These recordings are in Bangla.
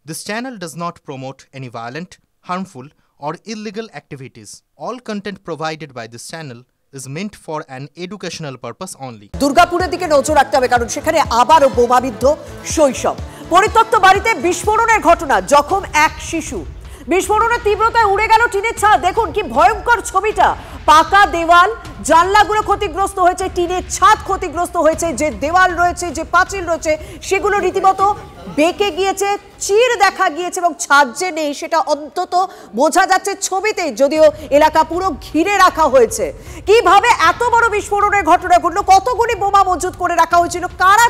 This channel does not promote any violent, harmful, or illegal activities. All content provided by this channel is meant for an educational purpose only. দুর্গাপুরের দিকে নজর রাখতে হবে কারণ সেখানে আবারও বোমাবিদ্ধ শৈশব। পরিত্যক্ত বাড়িতে বিস্ফোরণের ঘটনা, জখম এক শিশু। বিস্ফোরণের তীব্রতায় উড়ে গেল টিনের ছাদ। দেখুন কি ভয়ঙ্কর ছবিটা। পাকা দেওয়াল, জানলাগুলো ক্ষতিগ্রস্ত হয়েছে, টিনের ছাদ ক্ষতিগ্রস্ত হয়েছে, যে দেওয়াল রয়েছে, যে পাঁচিল রয়েছে সেগুলো রীতিমতো বেঁকে গিয়েছে, চির দেখা গিয়েছে এবং ছাদ যে নেই সেটা অন্তত বোঝা যাচ্ছে ছবিতে, যদিও এলাকা পুরো ঘিরে রাখা হয়েছে। কিভাবে এত বড় বিস্ফোরণের ঘটনা ঘটলো, কতগুলি বোমা মজুত করে রাখা হয়েছিল, কারা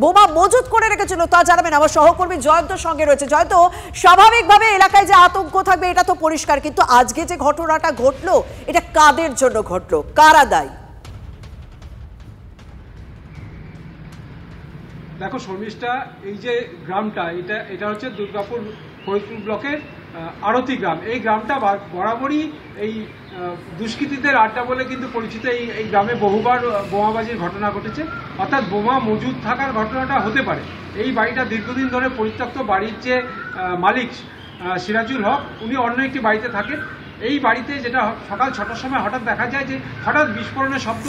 বোমা মজুত করে রেখেছিল তা জানাবেন আমার সহকর্মী জয়ন্ত সঙ্গে রয়েছে। জয়ন্ত, স্বাভাবিকভাবে এলাকায় যে আতঙ্ক থাকবে এটা তো পরিষ্কার, কিন্তু আজকে যে ঘটনাটা ঘটলো এটা কাদের জন্য ঘটলো, কারা দায়ী? দেখো শর্মিষ্ঠা, এই যে গ্রামটা এটা হচ্ছে দুর্গাপুর ফরিদপুর ব্লকের আরতি গ্রাম। এই গ্রামটা বরাবরই এই দুষ্কৃতীদের আড্ডা বলে কিন্তু পরিচিত। এই গ্রামে বহুবার বোমাবাজির ঘটনা ঘটেছে, অর্থাৎ বোমা মজুদ থাকার ঘটনাটা হতে পারে। এই বাড়িটা দীর্ঘদিন ধরে পরিত্যক্ত। বাড়ির যে মালিক সিরাজুল হক, উনি অন্য একটি বাড়িতে থাকেন। এই বাড়িতে যেটা সকাল 6টার সময় হঠাৎ দেখা যায় যে হঠাৎ বিস্ফোরণের শব্দ।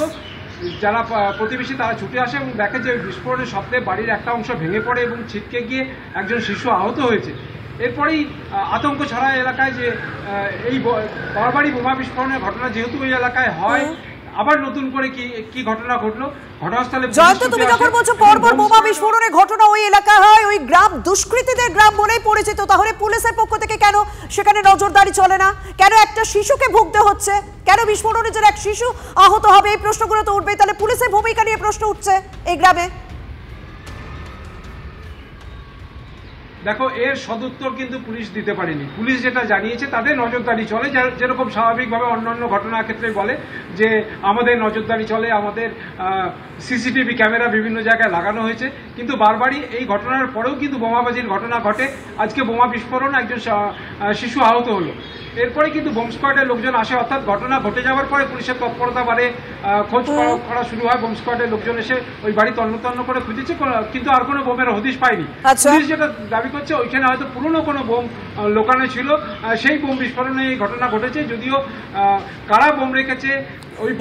যারা প্রতিবেশী তারা ছুটে আসে এবং দেখে যে বিস্ফোরণের শব্দে বাড়ির একটা অংশ ভেঙে পড়ে এবং ছিটকে গিয়ে একজন শিশু আহত হয়েছে। এরপরেই আতঙ্ক ছড়ায় এলাকায় যে এই বারবারই বোমা বিস্ফোরণের ঘটনা যেহেতু ওই এলাকায় হয়, আবার নতুন করে কি ঘটনা ঘটলো ঘটনাস্থলে। জয়ন্ত, তুমি যখন বলছো পরপর বোমা বিস্ফোরণের ঘটনা ওই এলাকায় হয়, ওই গ্রাম দুষ্কৃতীদের গ্রাম বলেই পরিচিত, তাহলে পুলিশের পক্ষ থেকে কেন সেখানে নজরদারি চলে না? কেন একটা শিশুকে ভুগতে হচ্ছে? কেন বিস্ফোরণে যে এক শিশু আহত হবে? এই প্রশ্নগুলো তো উঠবে। তাহলে পুলিশের ভূমিকা নিয়ে প্রশ্ন উঠছে এই গ্রামে। দেখো, এর সদুত্তর কিন্তু পুলিশ দিতে পারেনি। পুলিশ যেটা জানিয়েছে তাদের নজরদারি চলে, যেরকম স্বাভাবিকভাবে অন্যান্য ঘটনার ক্ষেত্রে বলে যে আমাদের নজরদারি চলে, আমাদের সিসিটিভি ক্যামেরা বিভিন্ন জায়গায় লাগানো হয়েছে। কিন্তু বারবারই এই ঘটনার পরেও কিন্তু বোমাবাজির ঘটনা ঘটে। আজকে বোমা বিস্ফোরণ, একজন শিশু আহত হলো। এরপরে কিন্তু বোম স্কোয়াডের লোকজন আসে, অর্থাৎ ঘটনা ঘটে যাওয়ার পরে পুলিশের তৎপরতা বাড়ে, খোঁজ করা শুরু হয়। বোম স্কোয়াডের লোকজন এসে ওই বাড়ি তন্ন করে খুঁজেছে, কিন্তু আর কোনো বোমের হদিশ পায়নি। পুলিশ যেটা দাবি করছে ওইখানে হয়তো পুরনো কোনো বোম লোকানো ছিল, সেই বোম বিস্ফোরণে এই ঘটনা ঘটেছে। যদিও কারা বোম রেখেছে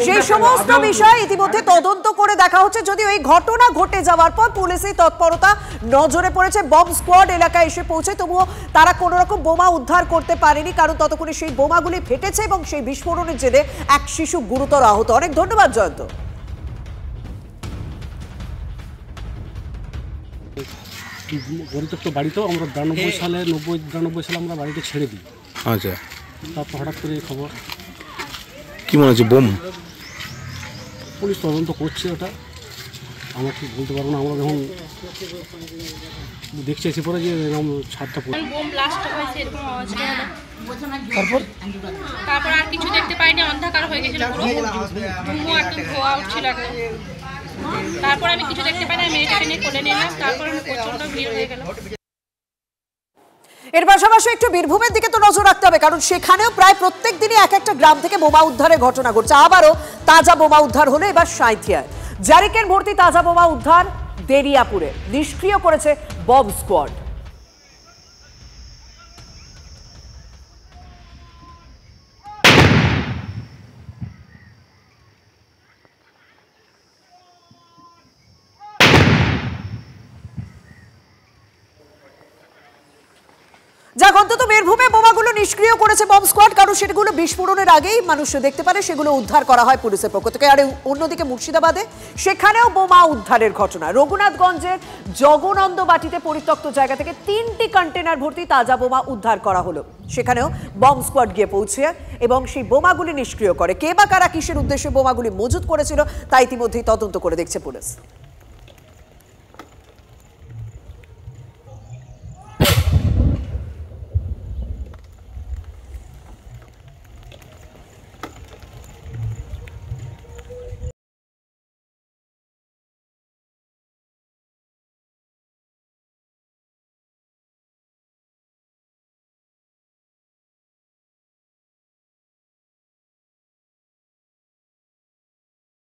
সেই সমস্ত বিষয় ইতিমধ্যে তদন্ত করে দেখা হচ্ছে। যদিও এই ঘটনা ঘটে যাওয়ার পর পুলিশের তৎপরতা নজরে পড়েছে, বম স্কোয়াড এলাকায় এসে পৌঁছে, তবুও তারা কোনো রকম বোমা উদ্ধার করতে পারেনি, কারণ ততক্ষণে সেই বোমাগুলি ফেটেছে এবং সেই বিস্ফোরণের জেরে এক শিশু গুরুতর আহত। অনেক ধন্যবাদ জয়ন্ত। পরিত্যক্ত বাড়িতেও আমরা 92 সালে আমরা বাড়িটা ছেড়ে দিই। আচ্ছা, তারপর হঠাৎ করে খবর। কি মনে হচ্ছে বোম? পুলিশ তদন্ত করছে, ওটা আমরা ঠিক বলতে পারবো না। আমরা যখন দেখছি এসে পরে যে এরকম ছাদটা বোম ব্লাস্ট হয়েছে এরকম আওয়াজ হলো। তারপর আর কিছু দেখতে পাইনি, অন্ধকার হয়ে গেছিল পুরো, ধুমো একদম ধোঁয়া উঠছিল একদম। তারপর আমি কিছু দেখতে পাইনি, মেয়েটাকে নিয়ে কোলে নিলাম, তারপর প্রচন্ড ভিড় হয়ে গেল। এর পাশাপাশি একটু বীরভূমের দিকে তো নজর রাখতে হবে, কারণ সেখানেও প্রায় প্রত্যেক দিনই এক একটা গ্রাম থেকে বোমা উদ্ধারের ঘটনা ঘটছে। আবারও তাজা বোমা উদ্ধার হলো এবার সাঁইথিয়ায়। জারিকেন ভর্তি তাজা বোমা উদ্ধার দেরিয়াপুরে, নিষ্ক্রিয় করেছে বম স্কোয়াড। যাক, অন্তত বীরভূমে বোমাগুলো নিষ্ক্রিয় করেছে বম স্কোয়াড, কারণ সেগুলো বিস্ফোরণের আগেই মানুষ দেখতে পারে, সেগুলো উদ্ধার করা হয় পুলিশের পক্ষ থেকে। আর অন্যদিকে মুর্শিদাবাদে সেখানেও বোমা উদ্ধারের ঘটনা। রঘুনাথগঞ্জের জগনন্দ বাটিতে পরিত্যক্ত জায়গা থেকে 3টি কন্টেনার ভর্তি তাজা বোমা উদ্ধার করা হলো। সেখানেও বম স্কোয়াড গিয়ে পৌঁছে এবং সেই বোমাগুলি নিষ্ক্রিয় করে। কে বা কারা কিসের উদ্দেশ্যে বোমাগুলি মজুত করেছিল তা ইতিমধ্যেই তদন্ত করে দেখছে পুলিশ।